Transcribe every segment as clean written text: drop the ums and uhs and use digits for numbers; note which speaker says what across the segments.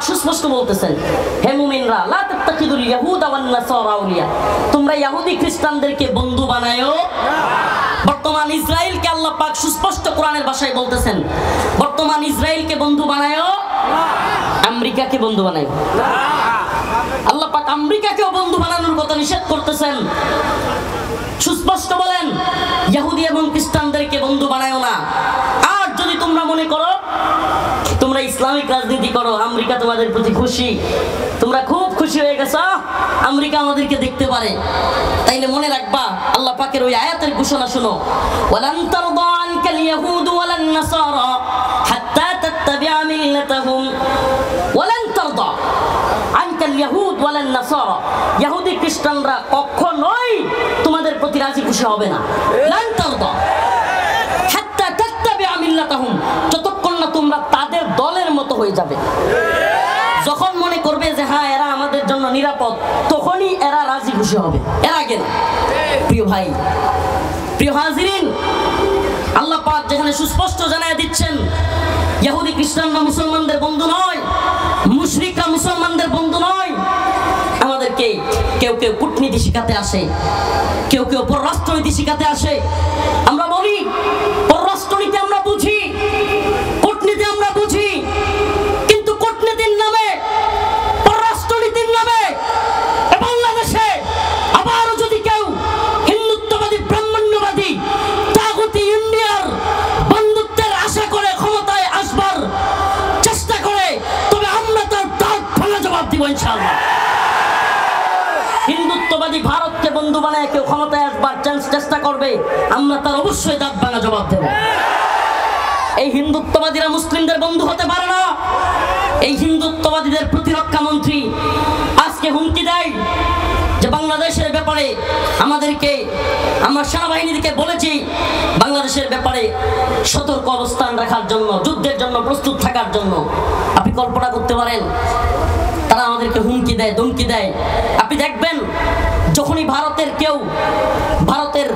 Speaker 1: সুস্পষ্ট বলতেছেন, হে মুমিনরা, লা তাত্তাখিদুল ইয়াহুদা ওয়ান নাসারা আউলিয়া, তোমরা ইহুদি খ্রিস্টানদেরকে বন্ধু বানায়ো না। বর্তমান ইসরায়েলকে আল্লাহ পাক সুস্পষ্ট কোরআনের ভাষায় বলতেছেন, বর্তমান ইসরায়েলকে বন্ধু বানায়ো না, আমেরিকাকে বন্ধু বানায়ো না। আল্লাহ পাক আমেরিকাকেও বন্ধু বানানোর কথা নিষেধ করতেছেন, সুস্পষ্ট বলেন ইহুদি এবং খ্রিস্টানদেরকে বন্ধু বানায়ো না। আর যদি তোমরা মনে করো তোমরা ইসলামিক রাজনীতি করো, আমেরিকা তোমাদের প্রতি খুশি, তোমরা খুব খুশি হয়ে গেছো, আমেরিকা আমাদেরকে দেখতে পারে, তাইলে মনে রাখবা আল্লাহ পাকের ওই আয়াতের ঘোষণা শোনো, ওয়ালান তারদা আনকাল ইয়াহুদু ওয়ালান নাসারা হাত্তা তাত্তাবিআ মিল্লাতাহুম, ওয়ালান তারদা আনকাল ইয়াহুদ ওয়ালান নাসারা, ইহুদি খ্রিস্টানরা কখনোই তোমাদের প্রতি রাজি খুশি হবে না। লান তারদা হাত্তা তাত্তাবিআ মিল্লাতাহুম, যতক্ষণ না তোমরা তাদের দলের মতো হয়ে যাবে। যখন মনে করবে যে হ্যাঁ এরা আমাদের জন্য নিরাপদ, তখনই এরা রাজি খুশি হবে, এর আগে না। প্রিয় ভাই, প্রিয় হাজিরিন, আল্লাহ পাক যেখানে সুস্পষ্ট জানায় দিচ্ছেন ইহুদি খ্রিস্টানরা মুসলমানদের বন্ধু নয়, মুশরিকরা মুসলমানদের বন্ধু নয়, আমাদেরকে কেউ কেউ কূটনীতি শিখাতে আসে, কেউ কেউ পররাষ্ট্রনীতি শিখাতে আসে। আমরা বলি পররাষ্ট্রনীতি আমরা বুঝি, কূটনীতি আমরা বুঝি, কিন্তু কূটনীতির নামে, পররাষ্ট্রনীতির নামে বাংলাদেশে আবারও যদি কেউ হিন্দুত্ববাদী, ব্রাহ্মণ্যবাদী, তাগুতি ইন্ডিয়ার বন্ধুত্বের আশা করে ক্ষমতায় আসবার চেষ্টা করে, তবে আমরা তার দাঁত ভাঙা জবাব দিব ইনশাআল্লাহ। হিন্দুত্ববাদী ভারতকে বন্ধু বানায় কেউ ক্ষমতায় আসবার চেষ্টা করবে, আমরা তার অবশ্যই দাঁত ভাঙা জবাব দেব। এই হিন্দুত্ববাদীরা মুসলিমদের বন্ধু হতে পারে না। এই হিন্দুত্ববাদীদের প্রতিরক্ষা মন্ত্রী আজকে হুমকি দেয় যে বাংলাদেশের ব্যাপারে আমাদেরকে, আমরা সেনাবাহিনীকে বলেছি বাংলাদেশের ব্যাপারে সতর্ক অবস্থান রাখার জন্য, যুদ্ধের জন্য প্রস্তুত থাকার জন্য। আপনি কল্পনা করতে পারেন তারা আমাদেরকে হুমকি দেয়, ধমকি দেয়। আপনি দেখবেন যখনই ভারতের কেউ, ভারতের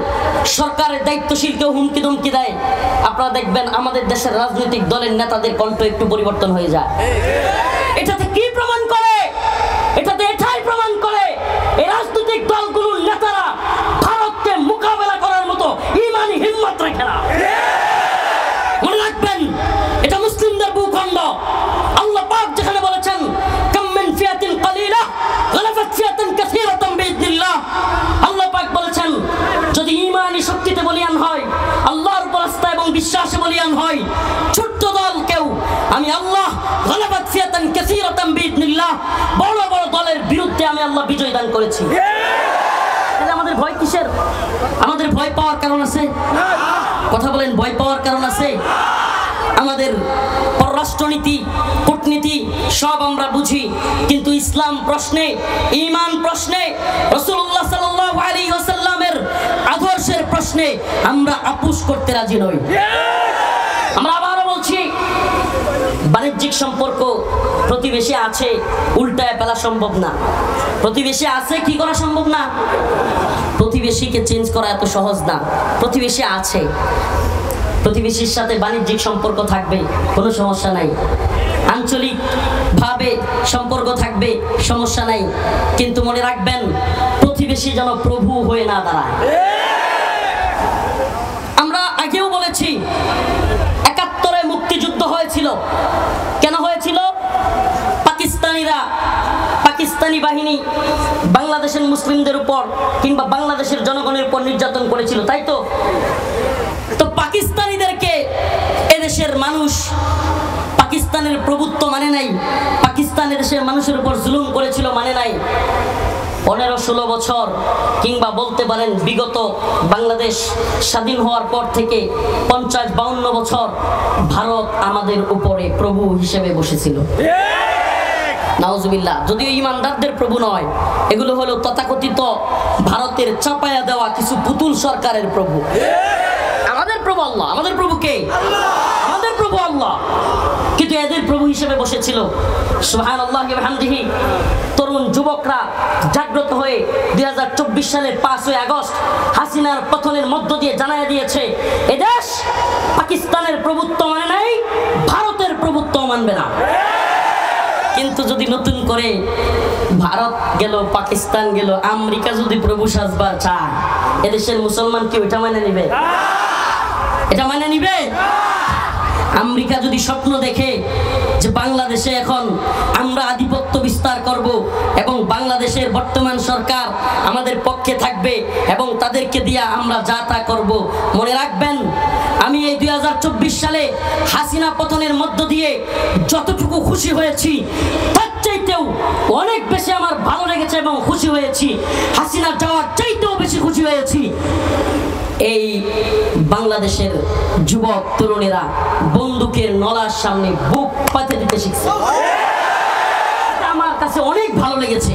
Speaker 1: সরকারের দায়িত্বশীল কেউ হুমকি ধমকি দেয়, আপনারা দেখবেন আমাদের দেশের রাজনৈতিক দলের নেতাদের কণ্ঠ একটু পরিবর্তন হয়ে যায়। এটাতে কি প্রমাণ করে? এটাতে এটাই প্রমাণ করে এই রাজনৈতিক দলগুলোর নেতারা ভারতকে মোকাবেলা করার মতো ইমানি হিম্মত রাখে না। মনে রাখবেন এটা মুসলিমদের ভূখণ্ড। আল্লাহ পাক যেখানে বলেছেন কাম মিন ফিয়াতিন কালিলা গালাবাত ফিয়াতান কাসীরাতান বিইذنিল্লাহ, আল্লাহ পাক বলেছেন যদি ইমানি শক্তিতে বলিয়ান হয়, আল্লাহর উপর আস্থা এবং বিশ্বাসে বলিয়ান হয়, ছোট্ট দল কেউ আমি আল্লাহ গালাবাত ফিয়াতান কাসীরাতান বিইذنিল্লাহ, বড় বড় দলের বিরুদ্ধে আমি আল্লাহ বিজয় দান করেছি। তাহলে আমাদের ভয় কিসের? আমাদের ভয় পাওয়ার কারণ আছে? কথা বলেন, ভয় পাওয়ার কারণ আছে? আমাদের পররাষ্ট্রনীতি, কূটনীতি সব আমরা বুঝি, কিন্তু ইসলাম প্রশ্নে, ঈমান প্রশ্নে, রাসূলুল্লাহ সাল্লাল্লাহু আলাইহি ওয়াসাল্লামের আদর্শের প্রশ্নে আমরা আপোষ করতে রাজি নই। আমরা আবারও বলছি, বাণিজ্যিক সম্পর্ক প্রতিবেশী আছে, উল্টায় ফেলা সম্ভব না। প্রতিবেশী আছে, কি করা সম্ভব না? প্রতিবেশীকে চেঞ্জ করা এত সহজ না। প্রতিবেশী আছে, প্রতিবেশীর সাথে বাণিজ্যিক সম্পর্ক থাকবে, কোনো সমস্যা নাই। আঞ্চলিক ভাবে সম্পর্ক থাকবে, সমস্যা নাই। কিন্তু মনে রাখবেন প্রতিবেশী যেন প্রভু হয়ে না দাঁড়ায়। আমরা আগেও বলেছি ৭১-এ মুক্তিযুদ্ধ হয়েছিল। কেন হয়েছিল? পাকিস্তানিরা, পাকিস্তানি বাহিনী বাংলাদেশের মুসলিমদের উপর কিংবা বাংলাদেশের জনগণের উপর নির্যাতন করেছিল, তাই তো? তো পাকিস্তানিদেরকে এদেশের মানুষ পাকিস্তানের প্রভুত্ব মানে নাই, পাকিস্তান এদেশের মানুষের উপর জুলুম করেছিল মানে নাই। ১৫-১৬ বছর কিংবা বলতে পারেন বিগত বাংলাদেশ স্বাধীন হওয়ার পর থেকে ৫০-৫২ বছর ভারত আমাদের উপরে প্রভু হিসেবে বসেছিল। নাউজুবিল্লাহ। যদিও ইমানদারদের প্রভু নয়, এগুলো হলো তথাকথিত ভারতের চাপায়া দেওয়া কিছু পুতুল সরকারের প্রভু। আমাদের প্রভু আল্লাহ। আমাদের প্রভু কে? আমাদের প্রভু আল্লাহ, কিন্তু এদের প্রভু হিসেবে বসেছিল। সুবহানাল্লাহি ওয়া বিহামদিহি। তরুণ যুবকরা জাগ্রত হয়ে ২০২৪ সালের ৫ই আগস্ট হাসিনার পতনের মধ্য দিয়ে জানায়া দিয়েছে এদেশ পাকিস্তানের প্রভুত্ব মানে নাই, ভারতের প্রভুত্ব মানবে না। কিন্তু যদি নতুন করে ভারত গেল, পাকিস্তান গেল, আমেরিকা যদি প্রভু সাজবার চায়, এদেশের মুসলমান কি ওইটা মানে নিবে? এটা মানে নিবে? আমেরিকা যদি স্বপ্ন দেখে যে বাংলাদেশে এখন আমরা আধিপত্য বিস্তার করব এবং বাংলাদেশের বর্তমান সরকার আমাদের পক্ষে থাকবে এবং তাদেরকে দিয়ে আমরা যা তা করব, মনে রাখবেন আমি এই 2024 সালে হাসিনা পতনের মধ্য দিয়ে যতটুকু খুশি হয়েছি তার চাইতেও অনেক বেশি আমার ভালো লেগেছে এবং খুশি হয়েছি, হাসিনা যাওয়ার চাইতেও বেশি খুশি হয়েছি এই বাংলাদেশের যুবক তরুণেরা বন্দুকের নলার সামনে বুক পাতে দিতে শিখছে। আমার কাছে অনেক ভালো লেগেছে।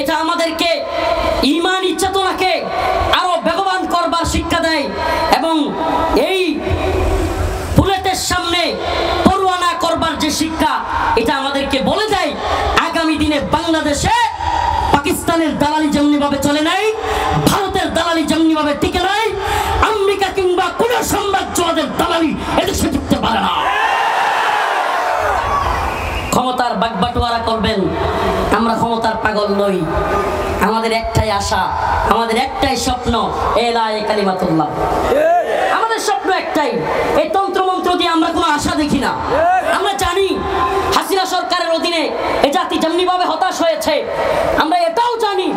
Speaker 1: এটা আমাদেরকে ঈমানি চেতনাকে আরো বেগবান করবার শিক্ষা দেয় এবং এই বুলেটের সামনে পরোয়ানা করবার যে শিক্ষা, এটা আমাদেরকে বলে দেয় আগামী দিনে বাংলাদেশে পাকিস্তানের দালালি যেমনিভাবে চলে নাই, ভারতের দালালি যেমনিভাবে টিকে নাই, আমেরিকা কিংবা কোন সাম্রাজ্যবাদের দালালি এদেশে টিকতে পারে না। ক্ষমতার বাগবাটোয়ারা করবেন, আমরা ক্ষমতার পাগল নই। আমাদের একটাই আশা, আমাদের একটাই স্বপ্ন, এলায়ে কালিমাতুল্লাহ। আমাদের স্বপ্ন একটাই। এই তন্ত্রমন্ত্র দিয়ে আমরা কোনো আশা দেখি না। আমরা জানি হাসিনা সরকারের অধীনে এই জাতি যেমনিভাবে হতাশ হয়েছে, আমরা এটাও জানি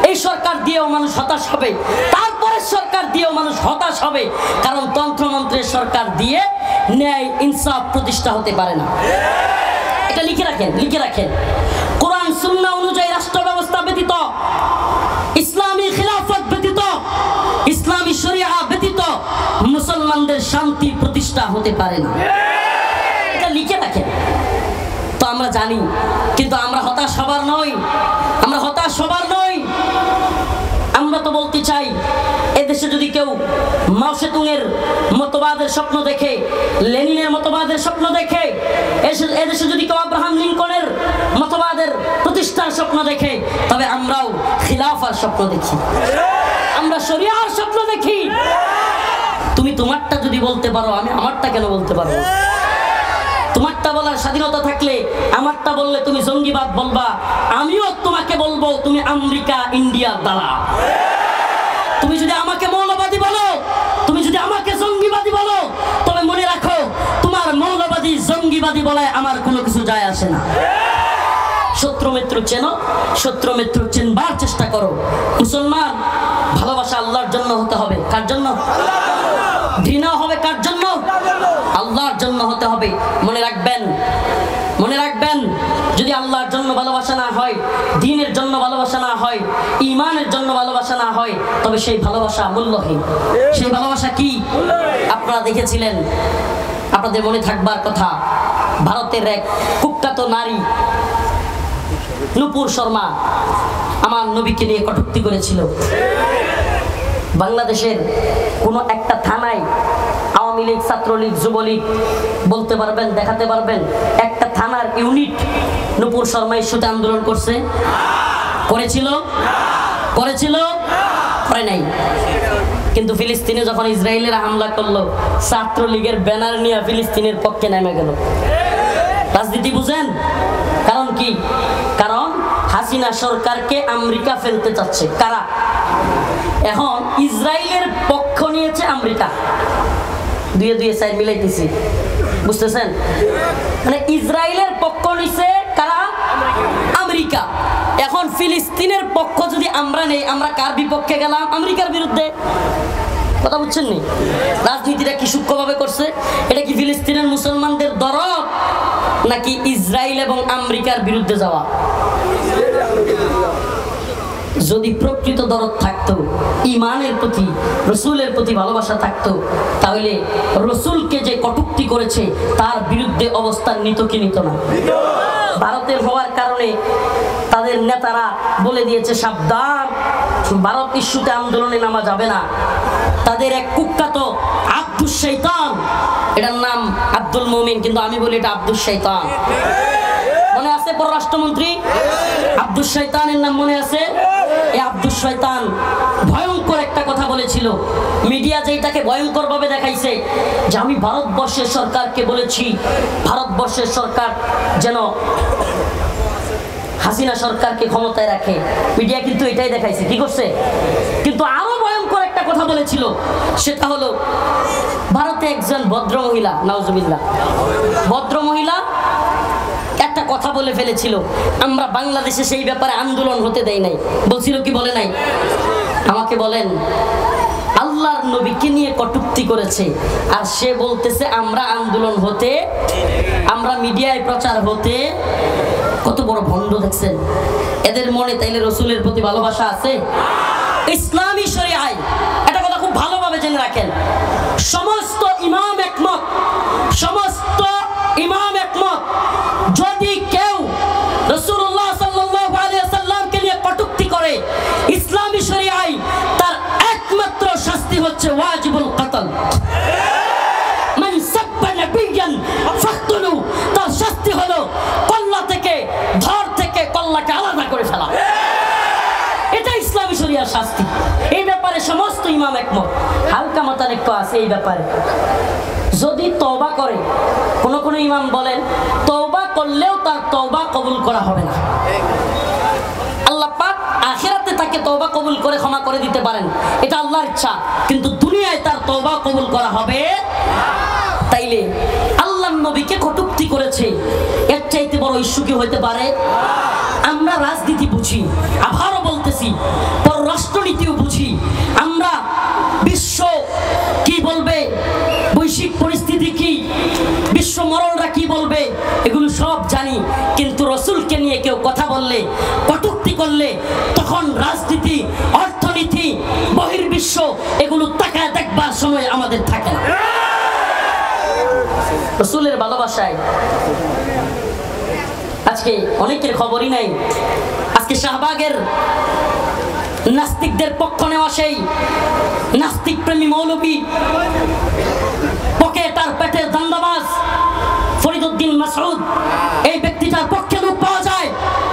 Speaker 1: এই সরকার দিয়েও মানুষ হতাশ হবে, তারপরে সরকার দিয়েও মানুষ হতাশ হবে, কারণ তন্ত্রমন্ত্রের সরকার দিয়ে ন্যায় ইনসাফ প্রতিষ্ঠা হতে পারে না। এটা লিখে রাখেন, লিখে রাখেন। কোরআন সুন্নাহ অনুযায়ী রাষ্ট্র ব্যবস্থা ব্যতীত, ইসলামী খিলাফত ব্যতীত, ইসলামী শরিয়া ব্যতীত মুসলমানদের শান্তি প্রতিষ্ঠা হতে পারে না। এটা লিখে রাখেন। তো আমরা জানি, কিন্তু আমরা হতাশ হবার নই, আমরা হতাশ হবার নই। আমরা তো বলতে চাই এদেশে যদি কেউ মাও সেতুংয়ের মতবাদের স্বপ্ন দেখে, লেনিনের মতবাদের স্বপ্ন দেখে, এদেশে যদি কেউ আব্রাহাম লিঙ্কনের মতবাদের প্রতিষ্ঠার স্বপ্ন দেখে, তবে আমরাও খিলাফার স্বপ্ন দেখি, আমরা শরিয়ার স্বপ্ন দেখি। তুমি তোমারটা যদি বলতে পারো, আমি আমারটা কেন বলতে পারবো? তোমারটা বলার স্বাধীনতা থাকলে আমারটা বললে তুমি জঙ্গিবাদ বলবা, আমিও তোমাকে বলবো তুমি আমেরিকা ইন্ডিয়ার দালাল। তুমি যদি আমাকে মৌলবাদী বলো, তুমি যদি আমাকে জঙ্গিবাদী বলো, তবে মনে রাখো তোমার মৌলবাদী জঙ্গিবাদী বলায় আমার কোনো কিছু যায় আসে না। শত্রু মিত্র চেনো, শত্রু মিত্র চিনবার চেষ্টা করো। মুসলমান, ভালোবাসা আল্লাহর জন্য হতে হবে। কার জন্য? ঘৃণা হবে কার জন্য? আল্লাহর জন্য হতে হবে। মনে রাখবেন, মনে রাখবেন, যদি আল্লাহর জন্য ভালোবাসা না হয়, দ্বীনের জন্য ভালোবাসা না হয়, ঈমানের জন্য ভালোবাসা না হয়, তবে সেই ভালোবাসা মূল্যহীন। সেই ভালোবাসা কি? আপনারা দেখেছিলেন, আপনাদের মনে থাকবার কথা, ভারতের এক কুখ্যাত নারী নূপুর শর্মা আমার নবীকে নিয়ে কটূক্তি করেছিল। বাংলাদেশের কোন একটা থানায় আওয়ামী লীগ, ছাত্রলীগ, যুবলীগ বলতে পারবেন, দেখাতে পারবেন একটা থানার ইউনিট নূপুর শর্মা ইস্যুতে আন্দোলন করছে? করেছিল? করেছিল? করে নাই। কিন্তু ফিলিস্তিনে যখন ইসরায়েলের হামলা করলো, ছাত্রলীগের ব্যানার নিয়ে ফিলিস্তিনের পক্ষে নেমে গেল। রাজনীতি বুঝেন? কারণ কি? কারণ হাসিনা সরকারকে আমেরিকা ফেলতে চাচ্ছে। কারা? এখন ইসরায়েলের পক্ষ নিয়েছে আমেরিকা। দুয়ে দুয়ে সাইড মিলাইতেছি, বুঝতেছেন? মানে ইসরায়েলের পক্ষ নিছে কারা? আমেরিকা। এখন ফিলিস্তিনের পক্ষ যদি আমরা নেই, আমরা কার বিপক্ষে গেলাম? আমেরিকার বিরুদ্ধে। কথা বুঝছেন নি? রাজনীতিটা কি সূক্ষ্মভাবে করছে? এটা কি ফিলিস্তিনের মুসলমানদের দরদ, নাকি ইসরায়েল এবং আমেরিকার বিরুদ্ধে যাওয়া? যদি প্রকৃত দরদ থাকতো, ঈমানের প্রতি, রসুলের প্রতি ভালোবাসা থাকতো, তাহলে রসুলকে যে কটূক্তি করেছে তার বিরুদ্ধে অবস্থান নিত কি নিত না? ভারতের হওয়ার কারণে তাদের নেতারা বলে দিয়েছে সাবধান, ভারত ইস্যুতে আন্দোলনে নামা যাবে না। তাদের এক কুখ্যাত আব্দুস শয়তান, এটার নাম আব্দুল মুমিন, কিন্তু আমি বলি এটা আব্দুস শয়তান। মনে আছে পররাষ্ট্রমন্ত্রী আব্দুস শয়তানের নাম মনে আছে? এই আব্দুস শয়তান ভয়ঙ্কর একটা কথা বলেছিল। মিডিয়া যেটাকে ভয়ঙ্কর ভাবে দেখাইছে যে আমি ভারতবর্ষের সরকারকে বলেছি ভারতবর্ষের সরকার যেন হাসিনা সরকারকে ক্ষমতায় রাখে। মিডিয়া কিন্তু এটাই দেখাইছে, কি করছে? কিন্তু আরো ভয়ঙ্কর একটা কথা বলেছিল, সেটা হলো ভারতে একজন ভদ্র মহিলা, নাউজুবিল্লাহ, ভদ্র মহিলা একটা কথা বলে ফেলেছিল, আমরা বাংলাদেশে সেই ব্যাপারে আন্দোলন হতে দেই নাই। বলছিল কি বলে নাই? আমাকে বলেন, আল্লাহর নবীকে নিয়ে কটূক্তি করেছে আর সে বলতেছে আমরা আন্দোলন হতে, আমরা মিডিয়ায় প্রচার হতে। কত বড় ভণ্ড দেখছেন এদের মনে। তাইলে রসুলের প্রতি ভালোবাসা আছে? ইসলামী শরিয়ায় এটা কথা খুব ভালোভাবে জেনে রাখেন, সমস্ত ইমাম একমত, সমস্ত ইমাম একমত, যদি কেউ রাসূলুল্লাহ সাল্লাল্লাহু আলাইহি ওয়াসাল্লামকে নিয়ে কটূক্তি করে, ইসলামী শরিয়ায় তার একমাত্র শাস্তি হচ্ছে ওয়াজিবুল কতল। মান সাব্বা নাবিয়ান ফাকতুলু, তার শাস্তি হলো কল্লা থেকে, ধর থেকে কল্লাকে আলাদা করে ফেলা। এটা ইসলামী শরিয়ার শাস্তি। এই ব্যাপারে সমস্ত ইমাম একমত। হালকা মতানৈক্য আছে এই ব্যাপারে। যদি তওবা করে, কোন কোন ইমাম বলেন তওবা করলেও তার তওবা কবুল করা হবে না। আল্লাহ পাক আখিরাতে তাকে তওবা কবুল করে ক্ষমা করে দিতে পারেন, এটা আল্লাহর ইচ্ছা, কিন্তু দুনিয়ায় তার তওবা কবুল করা হবে। তাইলে আল্লাহর নবীকে কটূক্তি করেছে, এর চাইতে বড় ইস্যু কি হইতে পারে? আমরা রাজনীতি বুঝি, আবারও বলতেছি, পররাষ্ট্রনীতিও বুঝি, আমরা বিশ্ব কি বলবে, বৈশ্বিক পরিস্থিতি কি, বিশ্ব মরলরা কি বলবে, এগুলো সব জানি। কিন্তু রসুলকে নিয়ে কেউ কথা বললে, কটূক্তি করলে, তখন রাজনীতি, অর্থনীতি, বহির্বিশ্ব এগুলো তাকায় দেখবার সময় আমাদের থাকে না। রসুলের ভালোবাসায় আজকে অনেকের খবরই নাই। আজকে শাহবাগের নাস্তিকদের পক্ষ নেওয়া সেই নাস্তিক প্রেমী মৌলবী, পকেট আর পেটের দান্দাবাজ ফরিদউদ্দিন মাসউদ, এই ব্যক্তিটার পক্ষে লোক পাওয়া